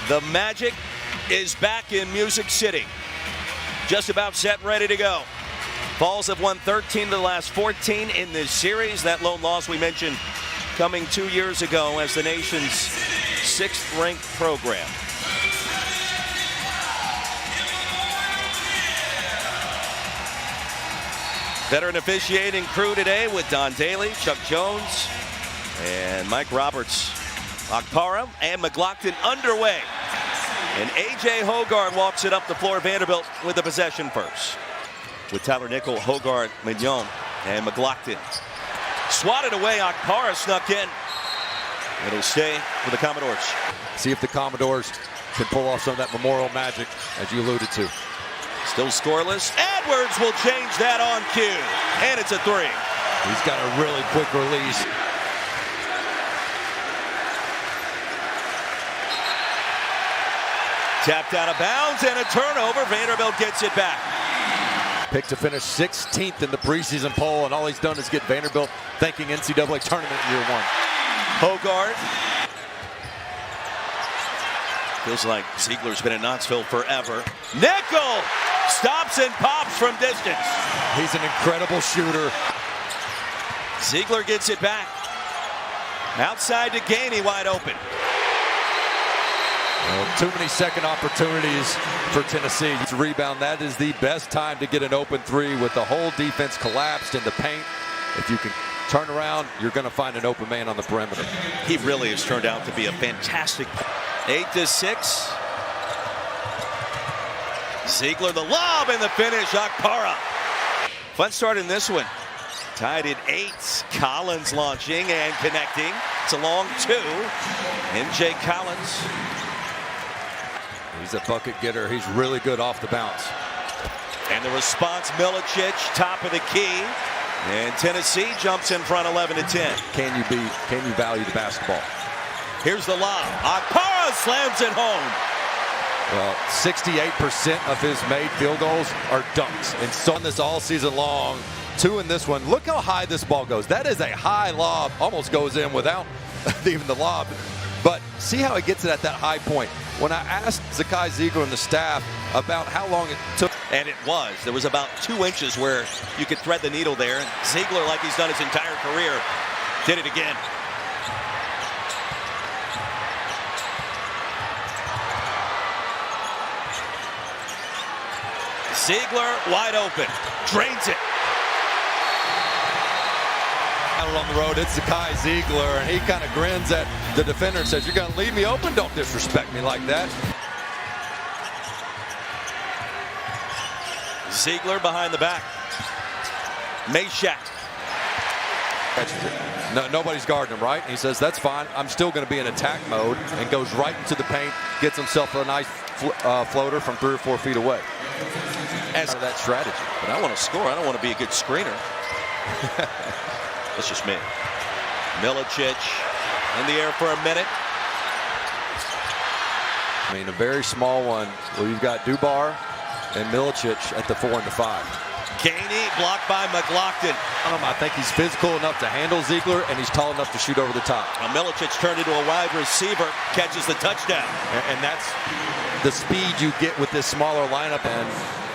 The Magic is back in Music City. Just about set, ready to go. Vols have won 13 of the last 14 in this series. That lone loss we mentioned coming 2 years ago as the nation's 6th-ranked program. Veteran officiating crew today with Don Daly, Chuck Jones, and Mike Roberts. Akpara and McLaughlin underway. And A.J. Hogarth walks it up the floor. Vanderbilt with the possession first. With Tyler Nickel, Hogarth, Mignon, and McLaughlin. Swatted away, Akpara snuck in. It'll stay for the Commodores. See if the Commodores can pull off some of that Memorial magic, as you alluded to. Still scoreless. Edwards will change that on cue. And it's a 3. He's got a really quick release. Tapped out of bounds and a turnover. Vanderbilt gets it back. Picked to finish 16th in the preseason poll, and all he's done is get Vanderbilt thanking NCAA tournament year 1. Hogarth. Feels like Ziegler's been in Knoxville forever. Nickel stops and pops from distance. He's an incredible shooter. Ziegler gets it back. Outside to Gainey, wide open. Well, too many second opportunities for Tennessee to rebound. That is the best time to get an open 3 with the whole defense collapsed in the paint. If you can turn around, you're going to find an open man on the perimeter. He really has turned out to be a fantastic. 8-6. Ziegler the lob and the finish. Akpara. Fun start in this one. Tied at 8. Collins launching and connecting. It's a long 2. MJ Collins. He's a bucket getter. He's really good off the bounce. And the response, Milicic, top of the key. And Tennessee jumps in front 11-10. Can you value the basketball? Here's the lob. Akpara slams it home. Well, 68% of his made field goals are dunks. And so on this all season long, 2 in this one. Look how high this ball goes. That is a high lob. Almost goes in without even the lob. But see how he gets it at that high point. When I asked Zakai Ziegler and the staff about how long it took. And it was. There was about 2 inches where you could thread the needle there. And Ziegler, like he's done his entire career, did it again. Ziegler wide open. Drains it. Out on the road, it's Zakai Ziegler, and he kind of grins at the defender and says, "You're going to leave me open? Don't disrespect me like that." Ziegler behind the back. Meshack. No, nobody's guarding him, right? And he says, "That's fine. I'm still going to be in attack mode," and goes right into the paint, gets himself a nice floater from 3 or 4 feet away. As that strategy. But I want to score. I don't want to be a good screener. That's just me. Milicic in the air for a minute. I mean, a very small one where you've got Dubar and Milicic at the 4 and the 5. Gainey blocked by McLaughlin. I think he's physical enough to handle Ziegler, and he's tall enough to shoot over the top. Now Milicic turned into a wide receiver, catches the touchdown. And that's the speed you get with this smaller lineup. And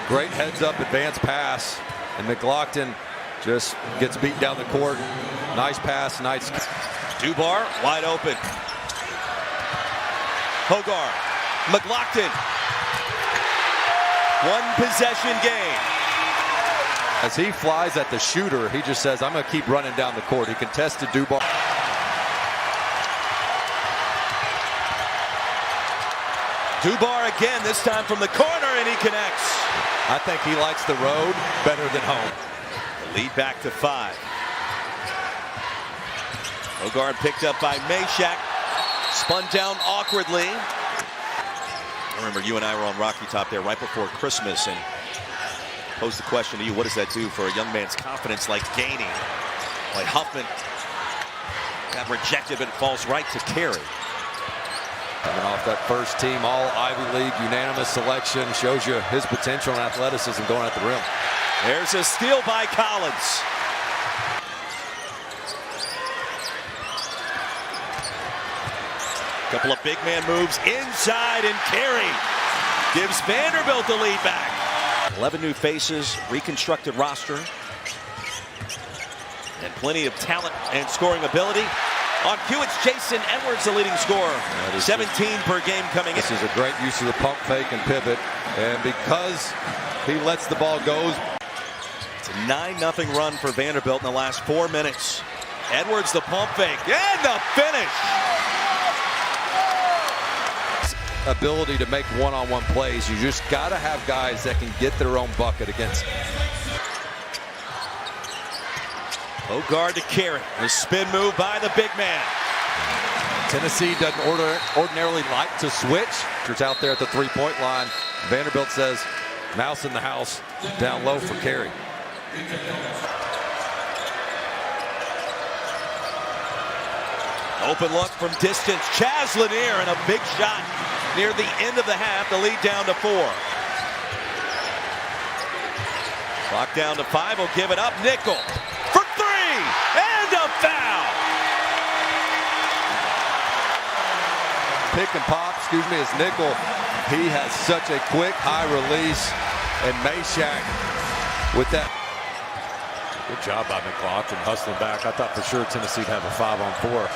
great heads-up advance pass. And McLaughlin just gets beat down the court. Nice pass, nice. Dubar wide open. Hogarth, McLaughlin. 1 possession game. As he flies at the shooter, he just says, "I'm going to keep running down the court." He contested Dubar. Dubar again, this time from the corner, and he connects. I think he likes the road better than home. Lead back to 5. Hogarth picked up by Meshack. Spun down awkwardly. I remember you and I were on Rocky Top there right before Christmas and posed the question to you, what does that do for a young man's confidence like Gainey? Like Huffman got rejected, but it falls right to Carey. Coming off that first team all Ivy League unanimous selection, shows you his potential and athleticism going at the rim. There's a steal by Collins. Couple of big man moves inside, and Carey gives Vanderbilt the lead back. 11 new faces, reconstructed roster, and plenty of talent and scoring ability. On cue, it's Jason Edwards, the leading scorer. 17 per game coming in. This is a great use of the pump fake and pivot, and because he lets the ball go. It's a 9-0 run for Vanderbilt in the last 4 minutes. Edwards, the pump fake, and the finish. Ability to make one-on-one plays. You just got to have guys that can get their own bucket against. Hogard to Carey. A spin move by the big man. Tennessee doesn't ordinarily like to switch. It's out there at the three-point line. Vanderbilt says, mouse in the house, down low for Carey. Open look from distance. Chaz Lanier, and a big shot near the end of the half. The lead down to 4. Clock down to 5. Will give it up. Nickel for 3, and a foul. Pick and pop, is Nickel. He has such a quick high release, and Meshack with that. Good job by McLaughlin hustling back. I thought for sure Tennessee'd have a 5-on-4.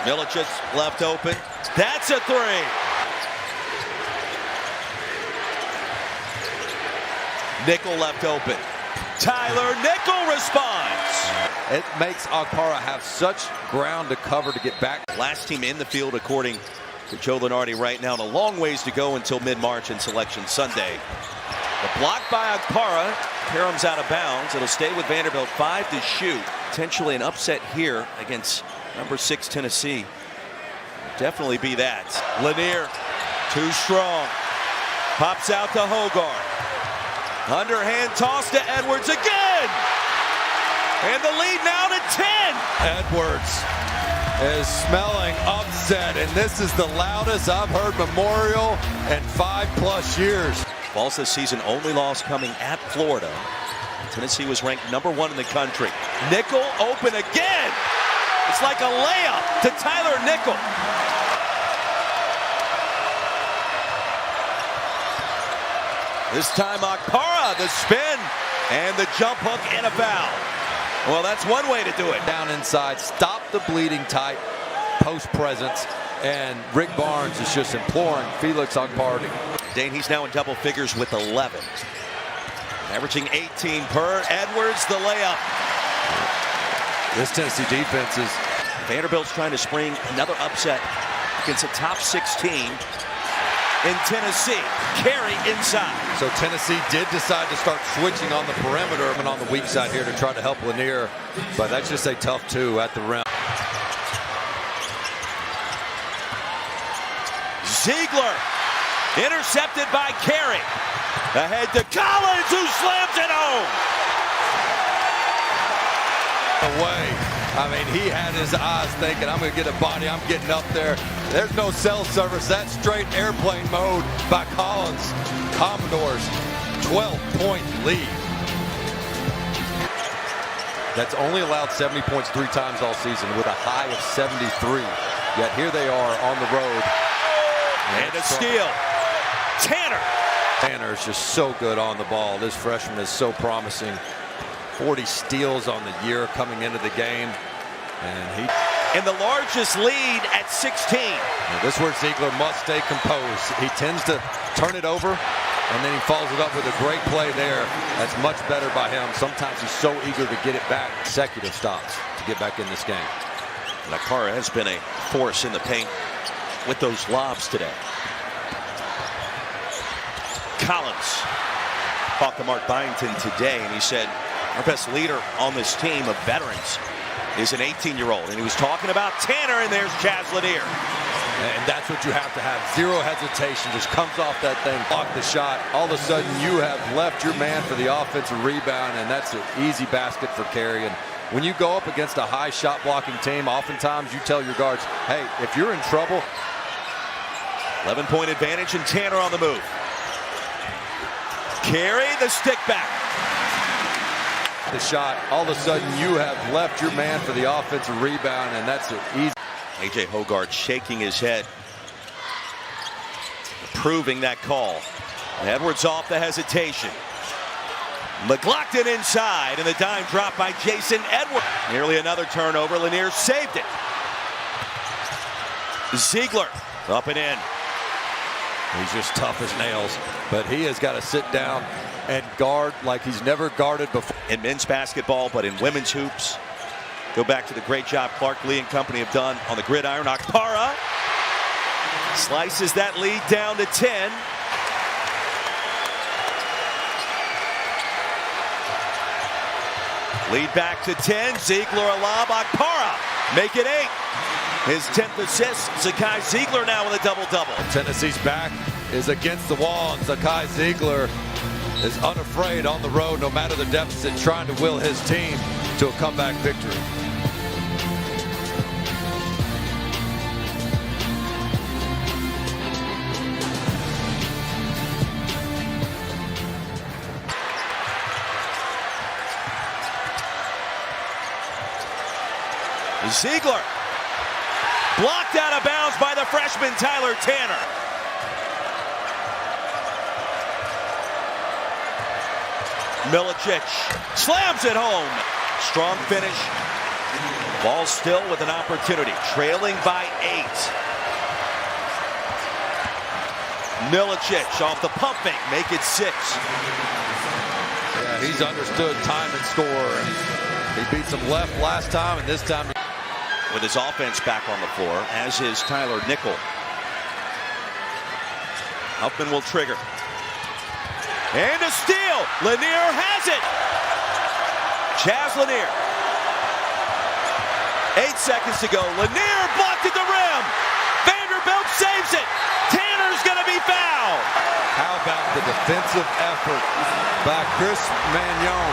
Milicic left open. That's a 3. Nickel left open. Tyler Nickel responds. It makes Okpara have such ground to cover to get back. Last team in the field, according to Joe Lunardi right now. And a long ways to go until mid-March and Selection Sunday. The block by Okpara. Parham's out of bounds. It'll stay with Vanderbilt. 5 to shoot. Potentially an upset here against number 6 Tennessee. Definitely be that. Lanier, too strong. Pops out to Hogard. Underhand toss to Edwards again. And the lead now to 10. Edwards is smelling upset, and this is the loudest I've heard Memorial in 5+ years. Vols this season only loss coming at Florida. Tennessee was ranked number 1 in the country. Nickel open again. It's like a layup to Tyler Nickel. This time Okpara, the spin, and the jump hook and a foul. Well, that's one way to do it. Down inside, stop the bleeding tight, post presence, and Rick Barnes is just imploring Felix Okpara. Dane, he's now in double figures with 11. Averaging 18 per. Edwards, the layup. This Tennessee defense is... Vanderbilt's trying to spring another upset against a top 16 in Tennessee. Carey inside. So Tennessee did decide to start switching on the perimeter and on the weak side here to try to help Lanier, but that's just a tough 2 at the rim. Ziegler intercepted by Carey. Ahead to Collins, who slams it home. Away. I mean, he had his eyes thinking, I'm going to get a body, I'm getting up there. There's no cell service. That's straight airplane mode by Collins. Commodores, 12-point lead. That's only allowed 70 points 3 times all season with a high of 73. Yet here they are on the road. And a steal. Tanner is just so good on the ball. This freshman is so promising. 40 steals on the year coming into the game, and he in the largest lead at 16. This is where Ziegler must stay composed. He tends to turn it over, and then he follows it up with a great play there. That's much better by him. Sometimes he's so eager to get it back. Consecutive stops to get back in this game. Okpara has been a force in the paint with those lobs today. Collins talked to Mark Byington today, and he said, our best leader on this team of veterans is an 18-year-old. And he was talking about Tanner, and there's Chaz Lanier. And that's what you have to have. Zero hesitation. Just comes off that thing, block the shot. All of a sudden, you have left your man for the offensive rebound, and that's an easy basket for Carey. And when you go up against a high shot-blocking team, oftentimes you tell your guards, hey, if you're in trouble. 11-point advantage, and Tanner on the move. Carey, the stick back. The shot, all of a sudden you have left your man for the offensive rebound, and that's an easy. A.J. Hogarth shaking his head, approving that call. And Edwards off the hesitation. McLaughlin inside, and the dime drop by Jason Edwards. Nearly another turnover. Lanier saved it. Ziegler up and in. He's just tough as nails, but he has got to sit down and guard like he's never guarded before. In men's basketball, but in women's hoops, go back to the great job Clark Lee and company have done on the gridiron. Akpara slices that lead down to 10. Lead back to 10. Ziegler a lob. Akpara make it 8. His 10th assist. Zakai Ziegler now with a double-double. Tennessee's back is against the wall, and Zakai Ziegler is unafraid on the road, no matter the deficit, trying to will his team to a comeback victory. Ziegler blocked out of bounds by the freshman Tyler Tanner. Milicic slams it home. Strong finish. Ball still with an opportunity. Trailing by 8. Milicic off the pumping. Make it 6. Yeah, he's understood time and score. He beat some left last time, and this time with his offense back on the floor, as is Tyler Nickel. Huffman will trigger. And a steal. Lanier has it. Chaz Lanier. 8 seconds to go. Lanier blocked at the rim. Vanderbilt saves it. Tanner's going to be fouled. How about the defensive effort by Chris Magnon?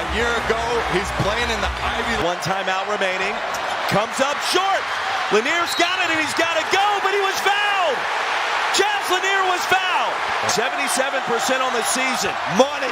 A year ago, he's playing in the Ivy League. One timeout remaining. Comes up short. Lanier's got it, and he's got to go, but he was fouled. Chaz Lanier was fouled. 77% on the season. Money.